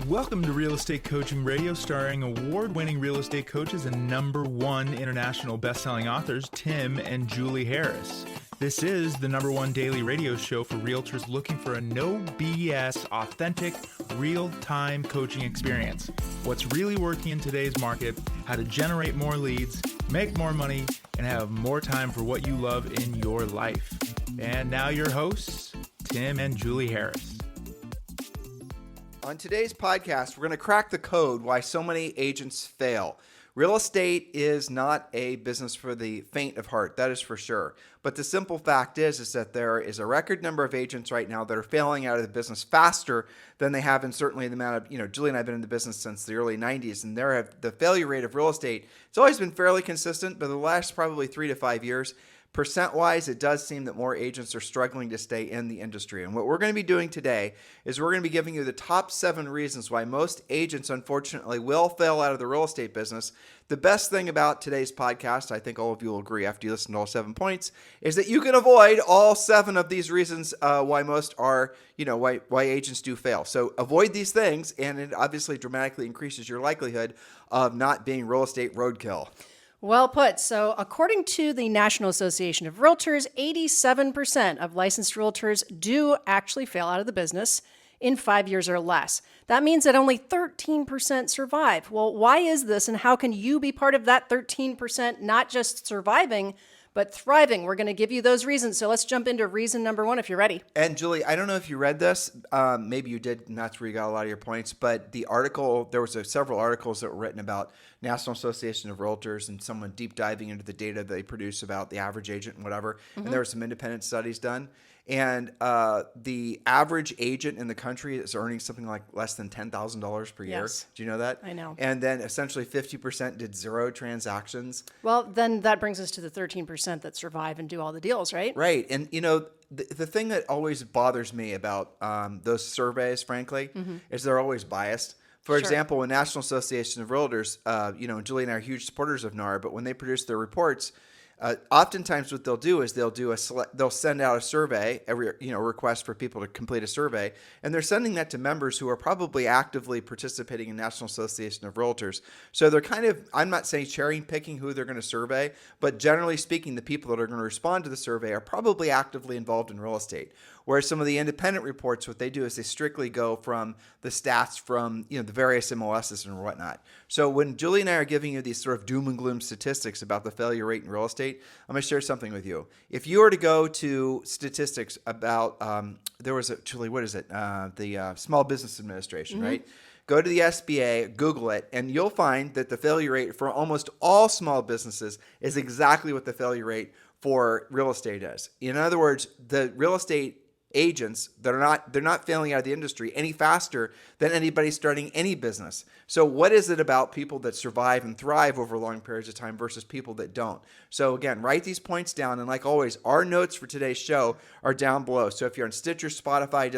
Welcome to Real Estate Coaching Radio, starring award-winning real estate coaches and #1 international best-selling authors, Tim and Julie Harris. This is the #1 daily radio show for realtors looking for a no BS, authentic, real-time coaching experience. What's really working in today's market, how to generate more leads, make more money, and have more time for what you love in your life. And now your hosts, Tim and Julie Harris. On today's podcast, we're going to crack the code why so many agents fail. Real estate is not a business for the faint of heart, that is for sure. But the simple fact is that there is a record number of agents right now that are failing out of the business faster than they have, and certainly the amount of, Julie and I have been in the business since the early 90s, and the failure rate of real estate, it's always been fairly consistent, but the last probably 3 to 5 years, percent-wise, it does seem that more agents are struggling to stay in the industry. And what we're going to be doing today is we're going to be giving you the top 7 reasons why most agents, unfortunately, will fail out of the real estate business. The best thing about today's podcast, I think all of you will agree after you listen to all 7 points, is that you can avoid all 7 of these reasons why most are, why agents do fail. So avoid these things, and it obviously dramatically increases your likelihood of not being real estate roadkill. Well put. So according to the National Association of Realtors, 87% of licensed realtors do actually fail out of the business in 5 years or less. That means that only 13% survive. Well, why is this, and how can you be part of that 13%, not just surviving, but thriving? We're going to give you those reasons. So let's jump into reason number 1 if you're ready. And Julie, I don't know if you read this. Maybe you did, and that's where you got a lot of your points. But the article, there was several articles that were written about National Association of Realtors and someone deep diving into the data they produce about the average agent and whatever. Mm-hmm. And there were some independent studies done. And the average agent in the country is earning something like less than $10,000 per year. Yes. Do you know that? I know. And then essentially 50% did 0 transactions. Well, then that brings us to the 13% that survive and do all the deals, right? Right. And, the thing that always bothers me about those surveys, frankly, is they're always biased. For example, the National Association of Realtors, Julie and I are huge supporters of NAR, but when they produce their reports, oftentimes what they'll do is they'll send out a survey, request for people to complete a survey, and they're sending that to members who are probably actively participating in National Association of Realtors. So they're kind of, I'm not saying cherry picking who they're going to survey, but generally speaking, the people that are going to respond to the survey are probably actively involved in real estate. Whereas some of the independent reports, what they do is they strictly go from the stats from the various MLSs and whatnot. So when Julie and I are giving you these sort of doom and gloom statistics about the failure rate in real estate, I'm going to share something with you. If you were to go to statistics about, Julie, what is it? The Small Business Administration, right? Go to the SBA, Google it, and you'll find that the failure rate for almost all small businesses is exactly what the failure rate for real estate is. In other words, the real estate agents, they're not failing out of the industry any faster than anybody starting any business. So what is it about people that survive and thrive over long periods of time versus people that don't? So again, write these points down, and like always, our notes for today's show are down below. So if you're on Stitcher, Spotify, if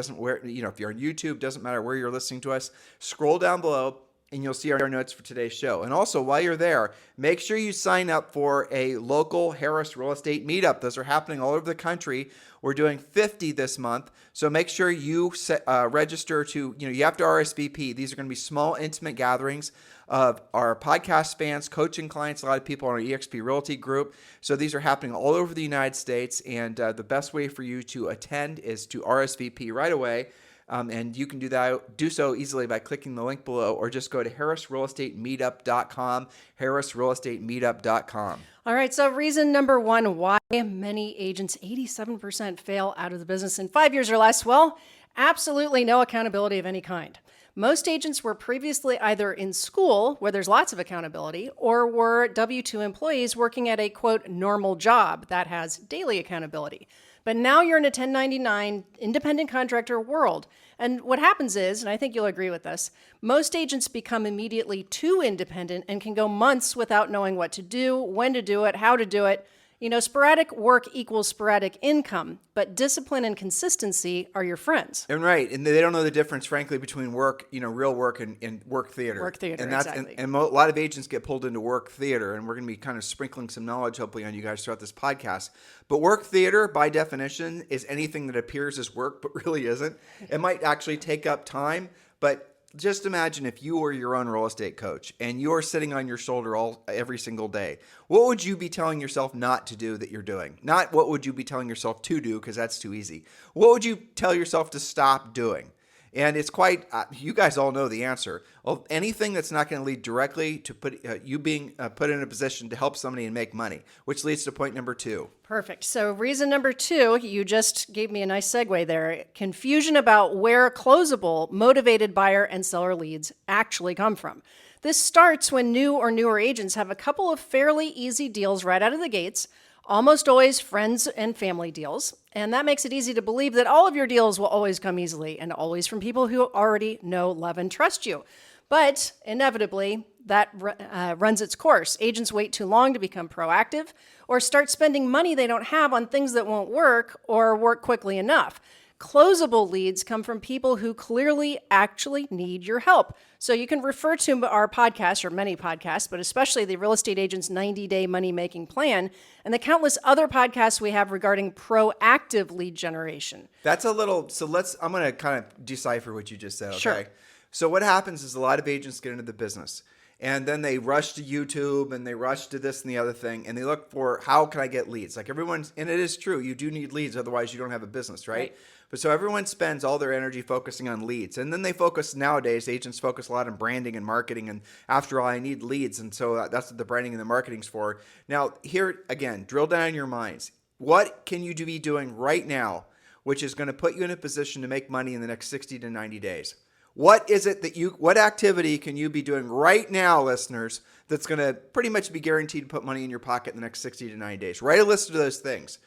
you're on YouTube, doesn't matter where you're listening to us, scroll down below and you'll see our notes for today's show. And also, while you're there, make sure you sign up for a local Harris Real Estate Meetup. Those are happening all over the country. We're doing 50 this month. So make sure you register to, you have to RSVP. These are going to be small, intimate gatherings of our podcast fans, coaching clients, a lot of people on our EXP Realty group. So these are happening all over the United States. And the best way for you to attend is to RSVP right away. And you can do so easily by clicking the link below, or just go to harrisrealestatemeetup.com, harrisrealestatemeetup.com. All right, so reason number 1, why many agents, 87% fail out of the business in 5 years or less. Well, absolutely no accountability of any kind. Most agents were previously either in school, where there's lots of accountability, or were W-2 employees working at a, quote, normal job that has daily accountability. But now you're in a 1099 independent contractor world. And what happens is, and I think you'll agree with this, most agents become immediately too independent and can go months without knowing what to do, when to do it, how to do it. Sporadic work equals sporadic income, but discipline and consistency are your friends. And right. And they don't know the difference, frankly, between work, real work and work theater. Work theater, and that's, exactly. And a lot of agents get pulled into work theater, and we're going to be kind of sprinkling some knowledge, hopefully, on you guys throughout this podcast. But work theater, by definition, is anything that appears as work but really isn't. It might actually take up time, but just imagine if you were your own real estate coach and you're sitting on your shoulder every single day. What would you be telling yourself not to do that you're doing? Not what would you be telling yourself to do, because that's too easy. What would you tell yourself to stop doing? And it's quite, you guys all know the answer. Well, anything that's not going to lead directly to you being put in a position to help somebody and make money, which leads to point number 2. Perfect. So reason number 2, you just gave me a nice segue there. Confusion about where closable, motivated buyer and seller leads actually come from. This starts when new or newer agents have a couple of fairly easy deals right out of the gates, almost always friends and family deals. And that makes it easy to believe that all of your deals will always come easily and always from people who already know, love, and trust you. But inevitably, that runs its course. Agents wait too long to become proactive or start spending money they don't have on things that won't work or work quickly enough. Closable leads come from people who clearly actually need your help. So you can refer to our podcast, or many podcasts, but especially the Real Estate Agent's 90-Day Money-Making Plan and the countless other podcasts we have regarding proactive lead generation. That's a little, I'm going to kind of decipher what you just said, okay? Sure. So what happens is a lot of agents get into the business, and then they rush to YouTube and they rush to this and the other thing, and they look for, how can I get leads? Like everyone's, and it is true, you do need leads, otherwise you don't have a business, right? But so everyone spends all their energy focusing on leads. And then they focus, nowadays, agents focus a lot on branding and marketing. And after all, I need leads. And so that's what the branding and the marketing's for. Now, here again, drill down in your minds. What can you be doing right now, which is going to put you in a position to make money in the next 60 to 90 days? What is it what activity can you be doing right now, listeners, that's going to pretty much be guaranteed to put money in your pocket in the next 60 to 90 days? Write a list of those things.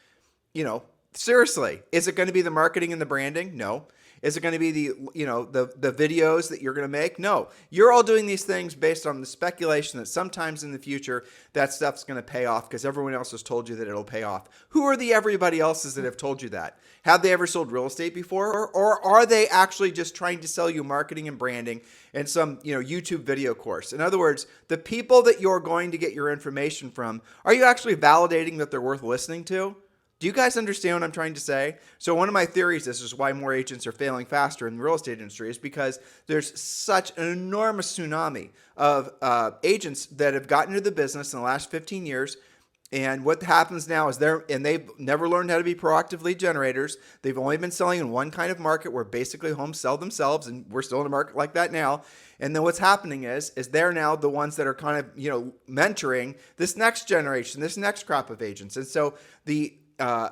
Seriously, is it going to be the marketing and the branding? No. Is it going to be the videos that you're going to make? No. You're all doing these things based on the speculation that sometimes in the future that stuff's going to pay off because everyone else has told you that it'll pay off. Who are the everybody else's that have told you that? Have they ever sold real estate before? Or are they actually just trying to sell you marketing and branding and some, YouTube video course? In other words, the people that you're going to get your information from, are you actually validating that they're worth listening to? Do you guys understand what I'm trying to say? So one of my theories is why more agents are failing faster in the real estate industry is because there's such an enormous tsunami of agents that have gotten into the business in the last 15 years. And what happens now is they've never learned how to be proactive lead generators. They've only been selling in one kind of market where basically homes sell themselves, and we're still in a market like that now. And then what's happening is they're now the ones that are kind of mentoring this next generation, this next crop of agents. And so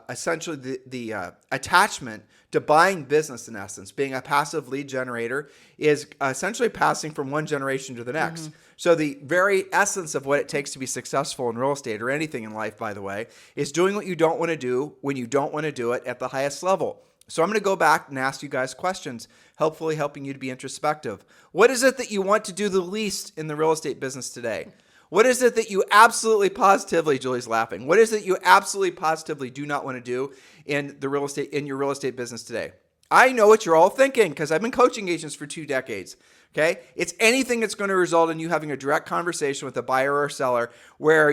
essentially the attachment to buying business, in essence, being a passive lead generator, is essentially passing from one generation to the next. Mm-hmm. So the very essence of what it takes to be successful in real estate, or anything in life, by the way, is doing what you don't want to do when you don't want to do it at the highest level. So I'm going to go back and ask you guys questions, hopefully helping you to be introspective. What is it that you want to do the least in the real estate business today? What is it that you absolutely positively, Julie's laughing, what is it you absolutely positively do not want to do in your real estate business today? I know what you're all thinking because I've been coaching agents for 2 decades. Okay? It's anything that's going to result in you having a direct conversation with a buyer or seller where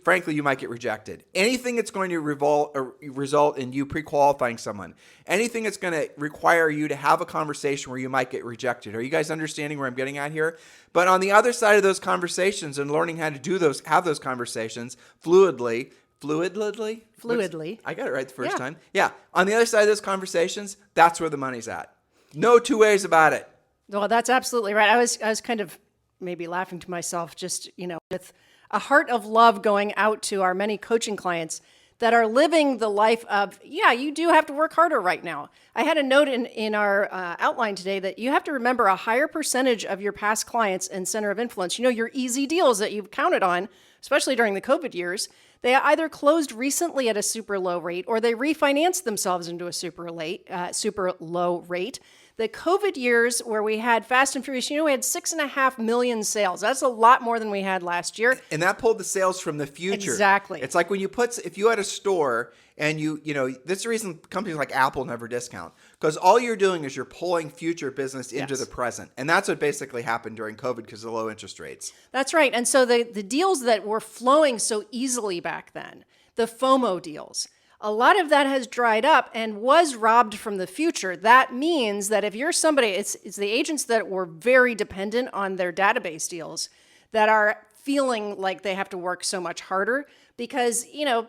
frankly, you might get rejected. Anything that's going to result in you pre-qualifying someone. Anything that's going to require you to have a conversation where you might get rejected. Are you guys understanding where I'm getting at here? But on the other side of those conversations and learning how to have those conversations fluidly. I got it right the first time. Yeah. On the other side of those conversations, that's where the money's at. No two ways about it. Well, that's absolutely right. I was kind of maybe laughing to myself, just, with a heart of love going out to our many coaching clients that are living the life of, you do have to work harder right now. I had a note in our outline today that you have to remember a higher percentage of your past clients and center of influence, your easy deals that you've counted on, especially during the COVID years, they either closed recently at a super low rate or they refinanced themselves into a super low rate. The COVID years where we had Fast and Furious, we had 6.5 million sales. That's a lot more than we had last year. And that pulled the sales from the future. Exactly. It's like when if you had a store and this is the reason companies like Apple never discount, because all you're doing is you're pulling future business into the present. And that's what basically happened during COVID because of the low interest rates. That's right. And so the deals that were flowing so easily back then, the FOMO deals, A lot of that has dried up and was robbed from the future. That means that if you're somebody, it's the agents that were very dependent on their database deals that are feeling like they have to work so much harder because,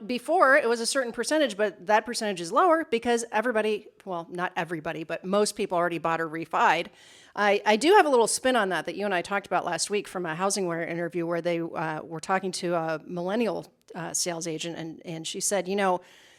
before it was a certain percentage, but that percentage is lower because everybody, well, not everybody, but most people already bought or refied. I do have a little spin on that you and I talked about last week from a HousingWire interview where they were talking to a millennial sales agent, and she said,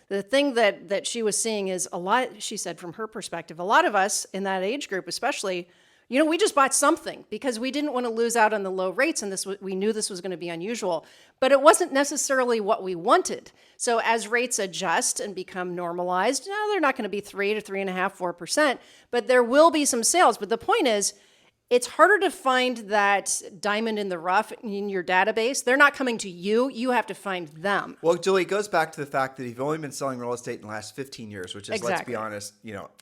the thing that she was seeing is a lot, she said, from her perspective, a lot of us in that age group especially, we just bought something because we didn't want to lose out on the low rates, and we knew this was going to be unusual, but it wasn't necessarily what we wanted. So as rates adjust and become normalized, they're not going to be 3 to 3.5%, 4%, but there will be some sales. But the point is, it's harder to find that diamond in the rough in your database. They're not coming to you. You have to find them. Well, Julie, it goes back to the fact that you've only been selling real estate in the last 15 years, which is, Exactly. Let's be honest,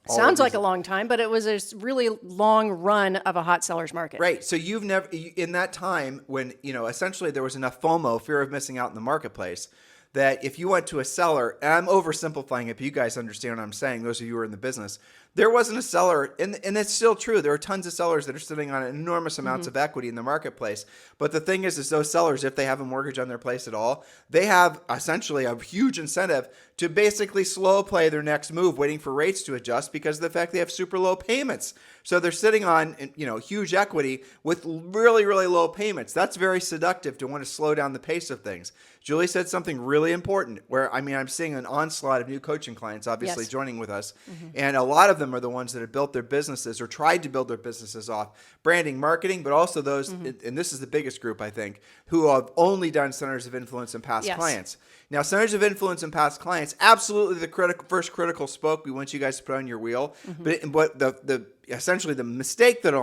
Sounds like a long time, but it was a really long run of a hot seller's market. Right. So you've never, in that time when, essentially there was enough FOMO, fear of missing out in the marketplace, that if you went to a seller, and I'm oversimplifying it, but you guys understand what I'm saying, those of you who are in the business, there wasn't a seller, and it's still true. There are tons of sellers that are sitting on enormous amounts of equity in the marketplace. But the thing is those sellers, if they have a mortgage on their place at all, they have essentially a huge incentive to basically slow play their next move, waiting for rates to adjust because of the fact they have super low payments. So they're sitting on, huge equity with really, really low payments. That's very seductive to want to slow down the pace of things. Julie said something really important where, I'm seeing an onslaught of new coaching clients, obviously, Yes. joining with us. And a lot of them are the ones that have built their businesses or tried to build their businesses off branding, marketing, but also those, and this is the biggest group, I think, who have only done centers of influence and past Yes. clients. Now, centers of influence and past clients, absolutely the first critical spoke we want you guys to put on your wheel. But the essentially the mistake that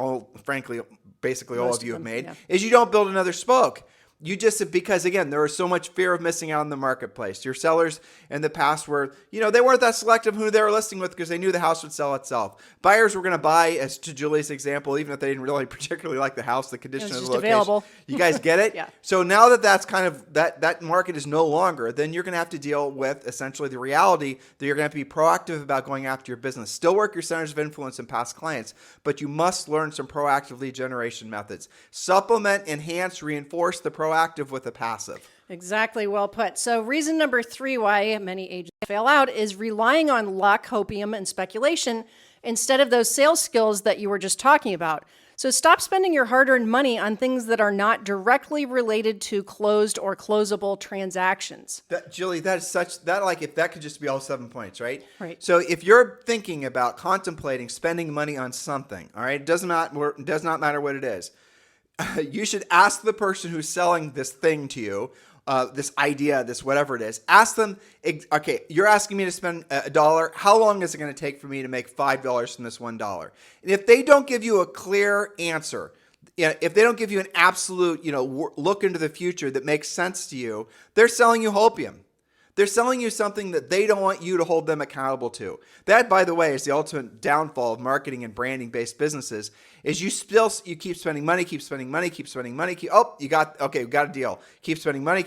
basically all of you have made is you don't build another spoke. You just, because again, there was so much fear of missing out in the marketplace. Your sellers in the past were, they weren't that selective who they were listing with because they knew the house would sell itself. Buyers were going to buy, as to Julie's example, even if they didn't really particularly like the house, the condition of the location. Available. You guys get it? Yeah. So now that's kind of, that market is no longer, then you're going to have to deal with essentially the reality that you're going to have to be proactive about going after your business. Still work your centers of influence and past clients, but you must learn some proactive lead generation methods. Supplement, enhance, reinforce the proactive with the passive. Exactly, well put. So reason number 3 why many agents fail out is relying on luck, hopium, and speculation instead of those sales skills that you were just talking about. So stop spending your hard-earned money on things that are not directly related to closed or closable transactions. Julie, if that could just be all 7 points, right? Right. So if you're thinking about contemplating spending money on something, all right, it does not matter what it is. You should ask the person who's selling this thing to you, this idea, this whatever it is. Ask them, okay, you're asking me to spend $1. How long is it going to take for me to make $5 from this $1? And if they don't give you a clear answer, if they don't give you an absolute, look into the future that makes sense to you, they're selling you hopium. They're selling you something that they don't want you to hold them accountable to. That, by the way, is the ultimate downfall of marketing and branding-based businesses, is you keep spending money, we got a deal. Keep spending money,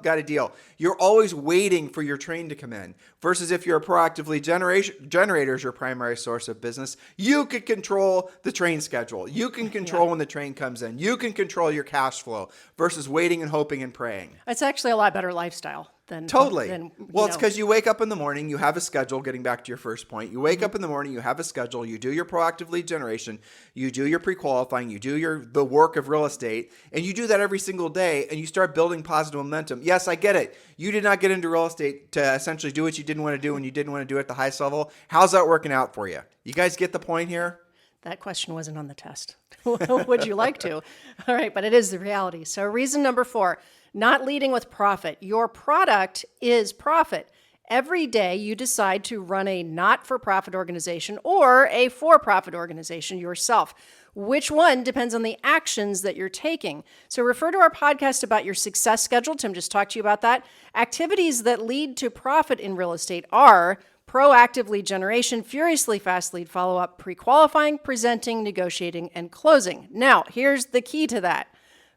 got a deal. You're always waiting for your train to come in. Versus if you're a proactive lead generator is your primary source of business, you could control the train schedule. You can control when the train comes in. You can control your cash flow versus waiting and hoping and praying. It's actually a lot better lifestyle than Totally. than, Well, it's because you wake up in the morning, you have a schedule, getting back to your first point. You wake up in the morning, you have a schedule, you do your proactive lead generation, you do your pre-qualifying, you do the work of real estate, and you do that every single day, and you start building positive momentum. Yes, I get it. You did not get into real estate to essentially do what you didn't want to do when you didn't want to do it at the highest level. How's that working out for you? You guys get the point here? That question wasn't on the test. Would you like to? All right, but it is the reality. So reason number 4, not leading with profit. Your product is profit. Every day you decide to run a not-for-profit organization or a for-profit organization yourself. Which one depends on the actions that you're taking. So refer to our podcast about your success schedule. Tim just talked to you about that. Activities that lead to profit in real estate are proactive lead generation, furiously fast lead follow-up, pre-qualifying, presenting, negotiating, and closing. Now, here's the key to that.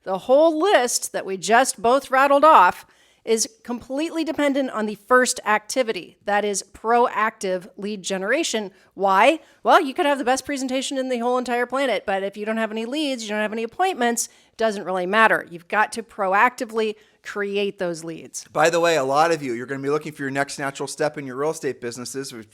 The whole list that we just both rattled off is completely dependent on the first activity, that is proactive lead generation. Why? Well, you could have the best presentation in the whole entire planet, but if you don't have any leads, you don't have any appointments, it doesn't really matter. You've got to proactively create those leads. By the way, a lot of you're going to be looking for your next natural step in your real estate businesses, which,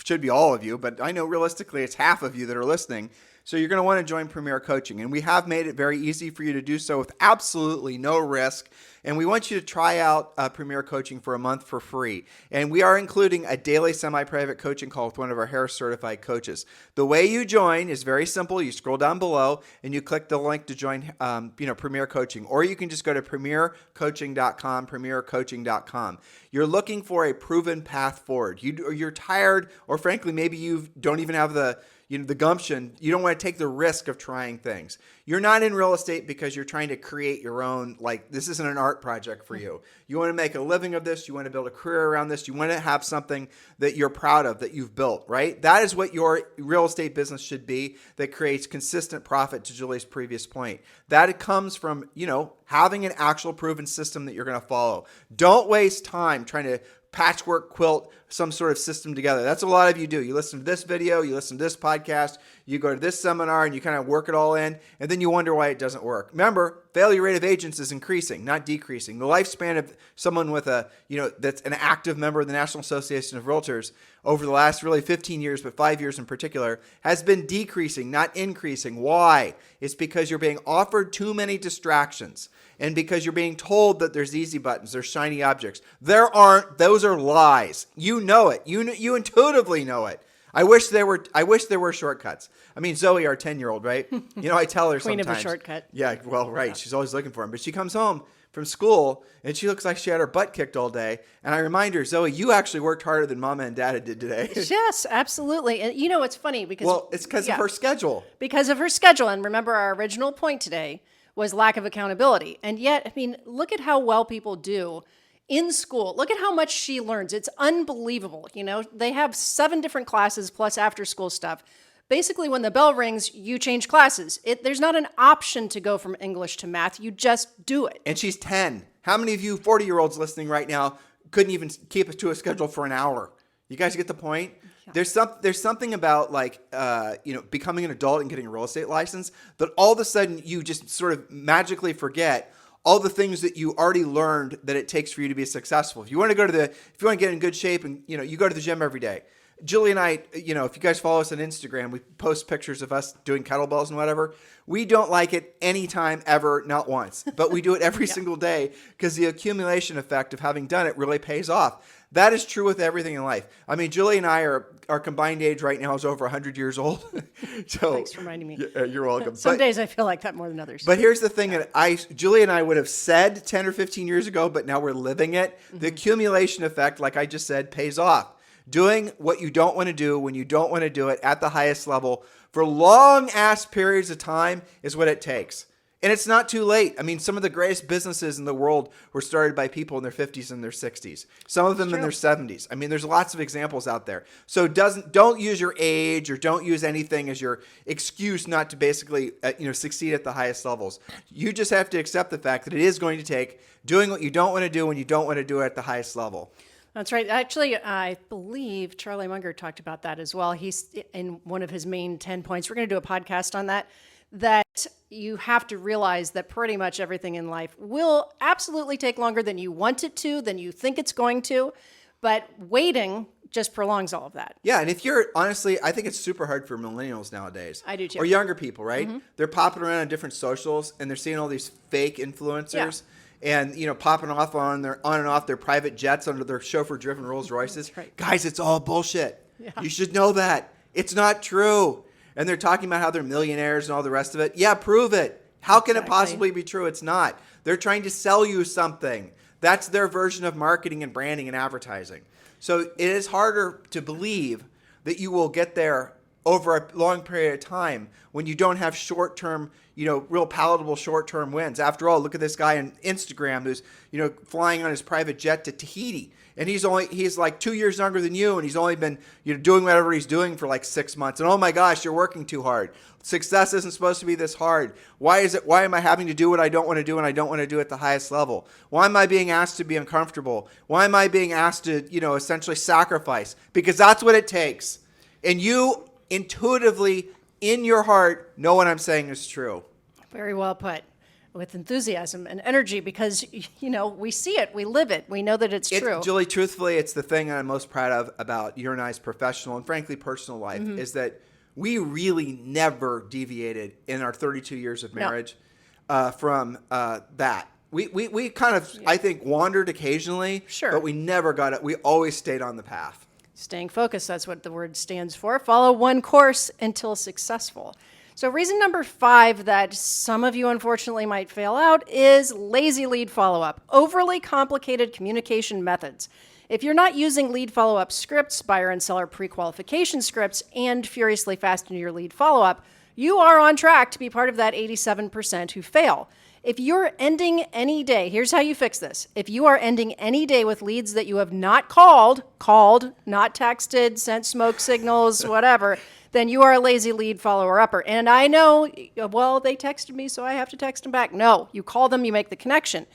should be all of you, but I know realistically it's half of you that are listening. So you're going to want to join Premier Coaching, and we have made it very easy for you to do so with absolutely no risk. And we want you to try out Premier Coaching for a month for free. And we are including a daily semi-private coaching call with one of our Harris certified coaches. The way you join is very simple. You scroll down below and you click the link to join Premier Coaching, or you can just go to premiercoaching.com, premiercoaching.com. You're looking for a proven path forward. You're tired, or frankly, maybe you don't even have the gumption. You don't want to take the risk of trying things. You're not in real estate because you're trying to create your own, this isn't an art project for you. You want to make a living of this. You want to build a career around this. You want to have something that you're proud of, that you've built, right? That is what your real estate business should be, that creates consistent profit, to Julie's previous point. That comes from, having an actual proven system that you're going to follow. Don't waste time trying to patchwork quilt some sort of system together. That's what a lot of you do. You listen to this video, you listen to this podcast, you go to this seminar, and you kind of work it all in, and then you wonder why it doesn't work. Remember, failure rate of agents is increasing, not decreasing. The lifespan of someone with that's an active member of the National Association of Realtors over the last really 15 years, but 5 years in particular, has been decreasing, not increasing. Why? It's because you're being offered too many distractions. And because you're being told that there's easy buttons, there's shiny objects. There aren't. Those are lies. You know it. You intuitively know it. I wish there were shortcuts. I mean, Zoe, our 10-year-old, right? I tell her Queen sometimes. of the shortcut. Yeah, well, right. Yeah. She's always looking for them. But she comes home from school and she looks like she had her butt kicked all day. And I remind her, Zoe, you actually worked harder than Mama and Dada did today. Yes, absolutely. And it's funny because... Well, it's because of her schedule. Because of her schedule. And remember, our original point today was lack of accountability. And yet, look at how well people do in school. Look at how much she learns. It's unbelievable. They have 7 different classes plus after school stuff. Basically, when the bell rings, you change classes. There's not an option to go from English to math. You just do it. And she's 10. How many of you 40-year-olds listening right now couldn't even keep it to a schedule for an hour? You guys get the point? Yeah. There's something about becoming an adult and getting a real estate license that all of a sudden you just sort of magically forget all the things that you already learned that it takes for you to be successful. If you want to get in good shape and you go to the gym every day. Julie and I, if you guys follow us on Instagram, we post pictures of us doing kettlebells and whatever. We don't like it anytime ever, not once, but we do it every single day because the accumulation effect of having done it really pays off. That is true with everything in life. Julie and I our combined age right now is over 100 years old. So thanks for reminding me. You're welcome. Some days I feel like that more than others. But here's the thing that Julie and I would have said 10 or 15 years ago, but now we're living it. Mm-hmm. The accumulation effect, like I just said, pays off. Doing what you don't want to do when you don't want to do it at the highest level for long-ass periods of time is what it takes. And it's not too late. Some of the greatest businesses in the world were started by people in their 50s and their 60s. Some of them in their 70s. There's lots of examples out there. So don't use your age or don't use anything as your excuse not to basically succeed at the highest levels. You just have to accept the fact that it is going to take doing what you don't want to do when you don't want to do it at the highest level. That's right. Actually, I believe Charlie Munger talked about that as well. He's in one of his main 10 points. We're going to do a podcast on that you have to realize that pretty much everything in life will absolutely take longer than you want it to, than you think it's going to, but waiting just prolongs all of that. Yeah, and honestly, I think it's super hard for millennials nowadays. I do too. Or younger people, right? Mm-hmm. They're popping around on different socials and they're seeing all these fake influencers. Yeah. And, popping off on and off their private jets under their chauffeur-driven Rolls Royces. Right. Guys, it's all bullshit. Yeah. You should know that. It's not true. And they're talking about how they're millionaires and all the rest of it. Yeah, prove it. How can it possibly be true? It's not. They're trying to sell you something. That's their version of marketing and branding and advertising. So it is harder to believe that you will get there over a long period of time when you don't have short-term, real palatable short-term wins. After all, look at this guy on Instagram who's, flying on his private jet to Tahiti. And he's like 2 years younger than you, and he's only been doing whatever he's doing for like 6 months. And oh my gosh, you're working too hard. Success isn't supposed to be this hard. Why am I having to do what I don't want to do, and I don't want to do at the highest level? Why am I being asked to be uncomfortable? Why am I being asked to, essentially sacrifice? Because that's what it takes. And you intuitively, in your heart, know what I'm saying is true. Very well put. With enthusiasm and energy, because, we see it, we live it, we know that it's true. Julie, truthfully, it's the thing I'm most proud of about your and I's professional and frankly personal life is that we really never deviated in our 32 years of marriage from that. We kind of, I think, wandered occasionally, Sure. but we never got it. We always stayed on the path. Staying focused, that's what the word stands for. Follow one course until successful. So reason number 5 that some of you unfortunately might fail out is lazy lead follow-up, overly complicated communication methods. If you're not using lead follow-up scripts, buyer and seller pre-qualification scripts, and furiously fast into your lead follow-up, you are on track to be part of that 87% who fail. If you're ending any day, here's how you fix this. If you are ending any day with leads that you have not called, not texted, sent smoke signals, whatever, then you are a lazy lead follower-upper. And I know, well, they texted me, so I have to text them back. No, you call them, you make the connection.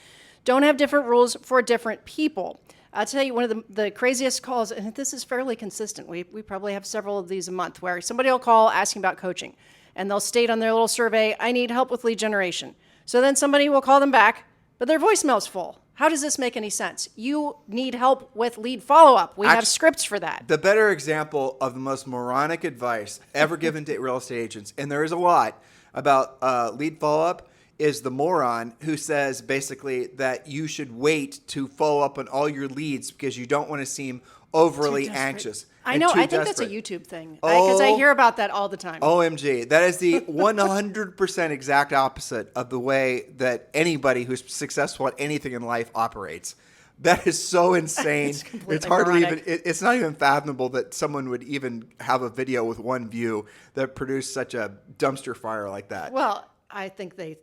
Don't have different rules for different people. I'll tell you, one of the craziest calls, and this is fairly consistent. We probably have several of these a month, where somebody will call asking about coaching, and they'll state on their little survey, I need help with lead generation. So then somebody will call them back, but their voicemail's full. How does this make any sense? You need help with lead follow-up. We have scripts for that. The better example of the most moronic advice ever given to real estate agents, and there is a lot about lead follow-up, is the moron who says basically that you should wait to follow up on all your leads because you don't want to seem overly anxious. I know. I think that's a YouTube thing because I hear about that all the time. OMG. That is the 100% exact opposite of the way that anybody who's successful at anything in life operates. That is so insane. It's hardly even, it's not even fathomable that someone would even have a video with one view that produced such a dumpster fire like that. Well, I think they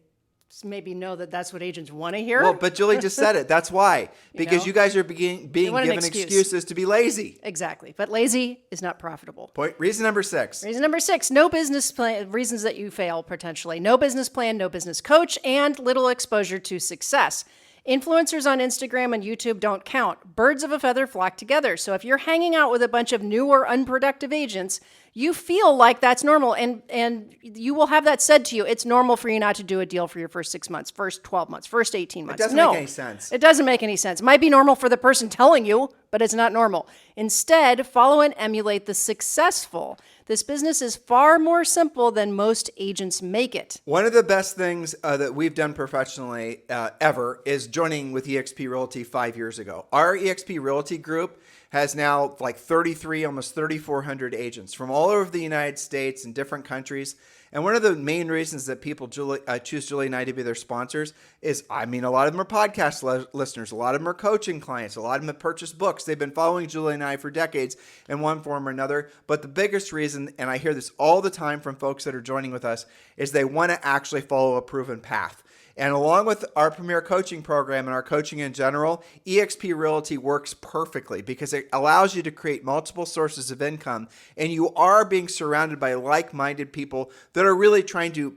maybe know that that's what agents want to hear. Well, but Julie just said it. That's why. Because you guys are being given excuses to be lazy. Exactly. But lazy is not profitable. Reason number 6. Reason number 6, no business plan. Reasons that you fail potentially. No business plan, no business coach, and little exposure to success. Influencers on Instagram and YouTube don't count. Birds of a feather flock together. So if you're hanging out with a bunch of new or unproductive agents, you feel like that's normal, and you will have that said to you. It's normal for you not to do a deal for your first 6 months, first 12 months, first 18 months. It doesn't make any sense. It doesn't make any sense. It might be normal for the person telling you, but it's not normal. Instead, follow and emulate the successful. This business is far more simple than most agents make it. One of the best things that we've done professionally ever is joining with eXp Realty 5 years ago. Our eXp Realty group has now like 33, almost 3,400 agents from all over the United States and different countries. And one of the main reasons that people choose Julie and I to be their sponsors is, a lot of them are podcast listeners. A lot of them are coaching clients. A lot of them have purchased books. They've been following Julie and I for decades in one form or another. But the biggest reason, and I hear this all the time from folks that are joining with us, is they want to actually follow a proven path. And along with our Premier Coaching Program and our coaching in general, eXp Realty works perfectly because it allows you to create multiple sources of income, and you are being surrounded by like-minded people that are really trying to,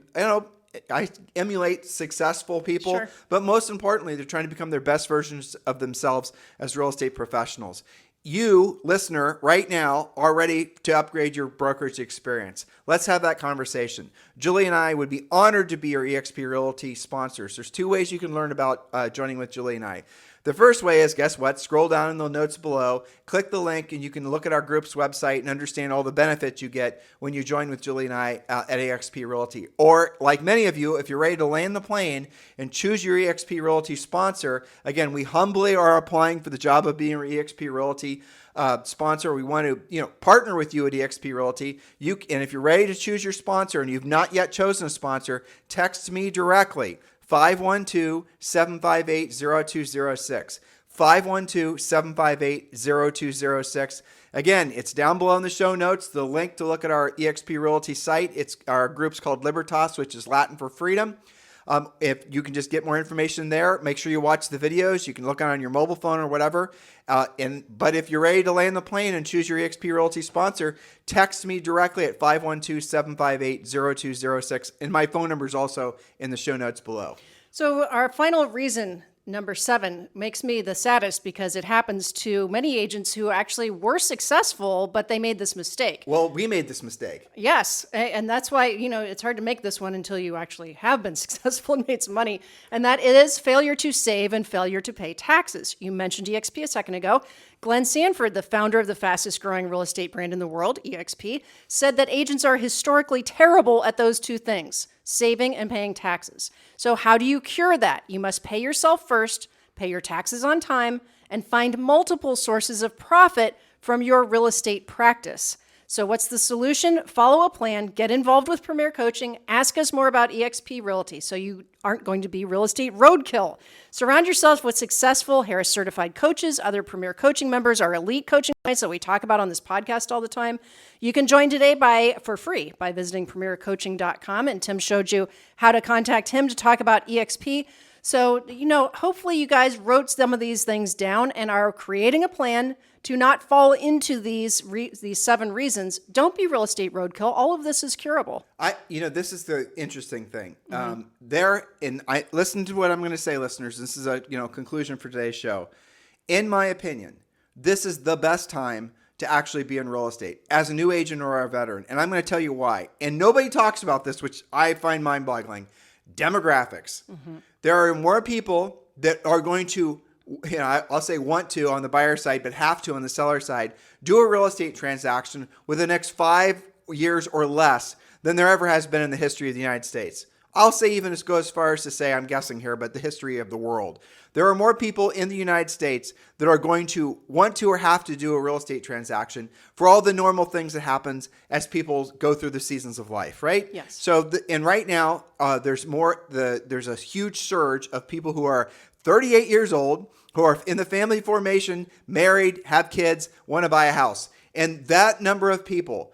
emulate successful people, Sure. But most importantly, they're trying to become their best versions of themselves as real estate professionals. You, listener, right now are ready to upgrade your brokerage experience. Let's have that conversation. Julie and I would be honored to be your eXp Realty sponsors. There's 2 ways you can learn about joining with Julie and I. The first way is, guess what? Scroll down in the notes below, click the link, and you can look at our group's website and understand all the benefits you get when you join with Julie and I at eXp Realty. Or, like many of you, if you're ready to land the plane and choose your eXp Realty sponsor, again, we humbly are applying for the job of being your eXp Realty sponsor. We want to, partner with you at eXp Realty. And if you're ready to choose your sponsor and you've not yet chosen a sponsor, text me directly. 512-758-0206. 512-758-0206. Again, it's down below in the show notes, the link to look at our eXp Realty site. Our group's called Libertas, which is Latin for freedom. If you can just get more information there, make sure you watch the videos. You can look on your mobile phone or whatever. But if you're ready to land the plane and choose your eXp Realty sponsor, text me directly at 512-758-0206. And my phone number is also in the show notes below. So our final reason, number 7, makes me the saddest because it happens to many agents who actually were successful, but they made this mistake. Well, we made this mistake. Yes, and that's why, it's hard to make this one until you actually have been successful and made some money. And that is failure to save and failure to pay taxes. You mentioned eXp a second ago. Glenn Sanford, the founder of the fastest growing real estate brand in the world, eXp, said that agents are historically terrible at those two things, saving and paying taxes. So how do you cure that? You must pay yourself first, pay your taxes on time, and find multiple sources of profit from your real estate practice. So what's the solution? Follow a plan, get involved with Premier Coaching, ask us more about eXp Realty so you aren't going to be real estate roadkill. Surround yourself with successful Harris certified coaches, other Premier Coaching members, our elite coaching clients that we talk about on this podcast all the time. You can join today for free by visiting premiercoaching.com, and Tim showed you how to contact him to talk about eXp. So, hopefully you guys wrote some of these things down and are creating a plan to not fall into these 7 reasons. Don't be real estate roadkill. All of this is curable. This is the interesting thing. Listen to what I'm going to say, listeners. This is a conclusion for today's show. In my opinion, this is the best time to actually be in real estate as a new agent or a veteran. And I'm going to tell you why. And nobody talks about this, which I find mind-boggling. Demographics. Mm-hmm. There are more people that are going to, I'll say want to on the buyer side, but have to on the seller side, do a real estate transaction within the next 5 years or less than there ever has been in the history of the United States. I'll say even go as far as to say, I'm guessing here, but the history of the world. There are more people in the United States that are going to want to or have to do a real estate transaction for all the normal things that happens as people go through the seasons of life, right? Yes. So, and right now, there's a huge surge of people who are 38 years old, who are in the family formation, married, have kids, want to buy a house. And that number of people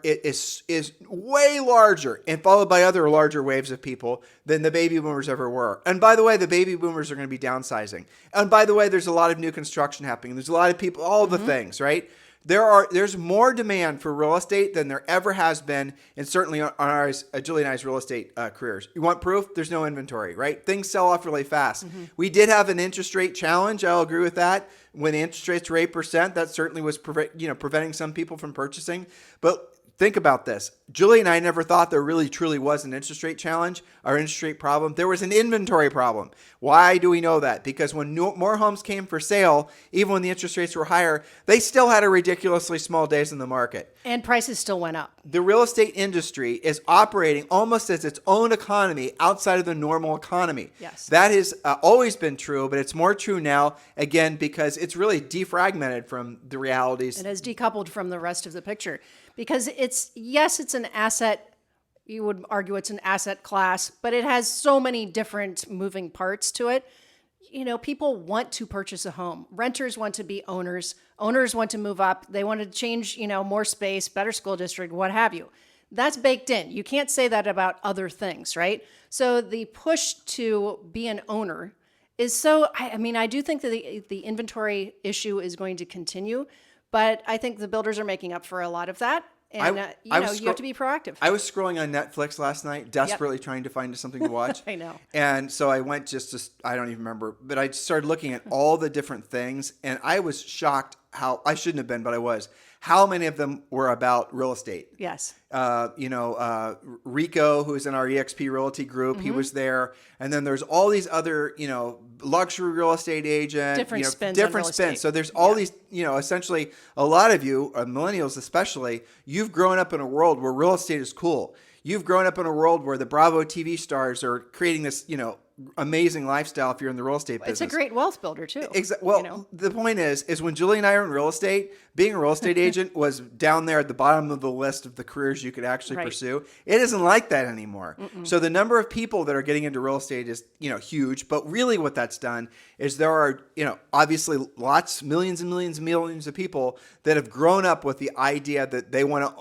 is way larger and followed by other larger waves of people than the baby boomers ever were. And by the way, the baby boomers are going to be downsizing. And by the way, there's a lot of new construction happening. There's a lot of people, all the things, right? There's more demand for real estate than there ever has been, and certainly on ours, Julie and I's real estate careers. You want proof? There's no inventory, right? Things sell off really fast. Mm-hmm. We did have an interest rate challenge. I'll agree with that. When the interest rates were 8%, that certainly was preventing some people from purchasing. But think about this. Julie and I never thought there really truly was an interest rate challenge or interest rate problem. There was an inventory problem. Why do we know that? Because when more homes came for sale, even when the interest rates were higher, they still had a ridiculously small days in the market. And prices still went up. The real estate industry is operating almost as its own economy outside of the normal economy. Yes. That has always been true, but it's more true now, again, because it's really defragmented from the realities. It has decoupled from the rest of the picture. Because it's an asset, you would argue it's an asset class, but it has so many different moving parts to it. People want to purchase a home. Renters want to be owners. Owners want to move up. They want to change, more space, better school district, what have you. That's baked in. You can't say that about other things, right? So the push to be an owner is I do think that the inventory issue is going to continue. But I think the builders are making up for a lot of that. And, you have to be proactive. I was scrolling on Netflix last night, desperately trying to find something to watch. I know. And so I went I don't even remember, but I started looking at all the different things. And I was shocked I shouldn't have been, but I was, how many of them were about real estate. Yes. Rico, who's in our eXp Realty group, he was there. And then there's all these other, luxury real estate agent. Different spins. So there's all these, essentially a lot of you, millennials especially, you've grown up in a world where real estate is cool. You've grown up in a world where the Bravo TV stars are creating this, amazing lifestyle if you're in the real estate business. It's a great wealth builder too. Well, the point is when Julie and I are in real estate, being a real estate agent was down there at the bottom of the list of the careers you could actually pursue. It isn't like that anymore. Mm-mm. So the number of people that are getting into real estate is, huge. But really what that's done is there are, obviously millions and millions and millions of people that have grown up with the idea that they want to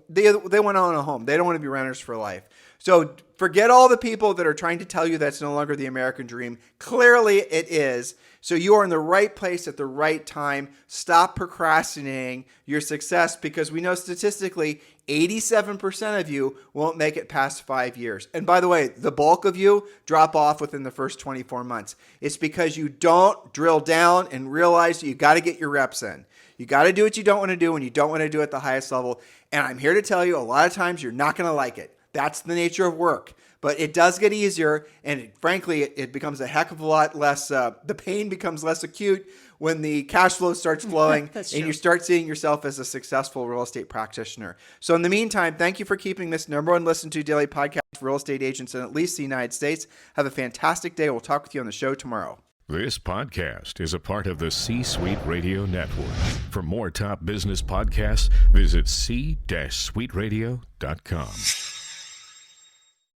they want to own a home. They don't want to be renters for life. So forget all the people that are trying to tell you that's no longer the American dream. Clearly it is. So you are in the right place at the right time. Stop procrastinating your success, because we know statistically 87% of you won't make it past 5 years. And by the way, the bulk of you drop off within the first 24 months. It's because you don't drill down and realize that you got to get your reps in. You got to do what you don't want to do when you don't want to do it at the highest level. And I'm here to tell you, a lot of times you're not going to like it. That's the nature of work. But it does get easier, and frankly, it becomes a heck of a lot less, the pain becomes less acute when the cash flow starts flowing and you start seeing yourself as a successful real estate practitioner. So in the meantime, thank you for keeping this number one listened to daily podcast for real estate agents in at least the United States. Have a fantastic day. We'll talk with you on the show tomorrow. This podcast is a part of the C-Suite Radio Network. For more top business podcasts, visit c-suiteradio.com.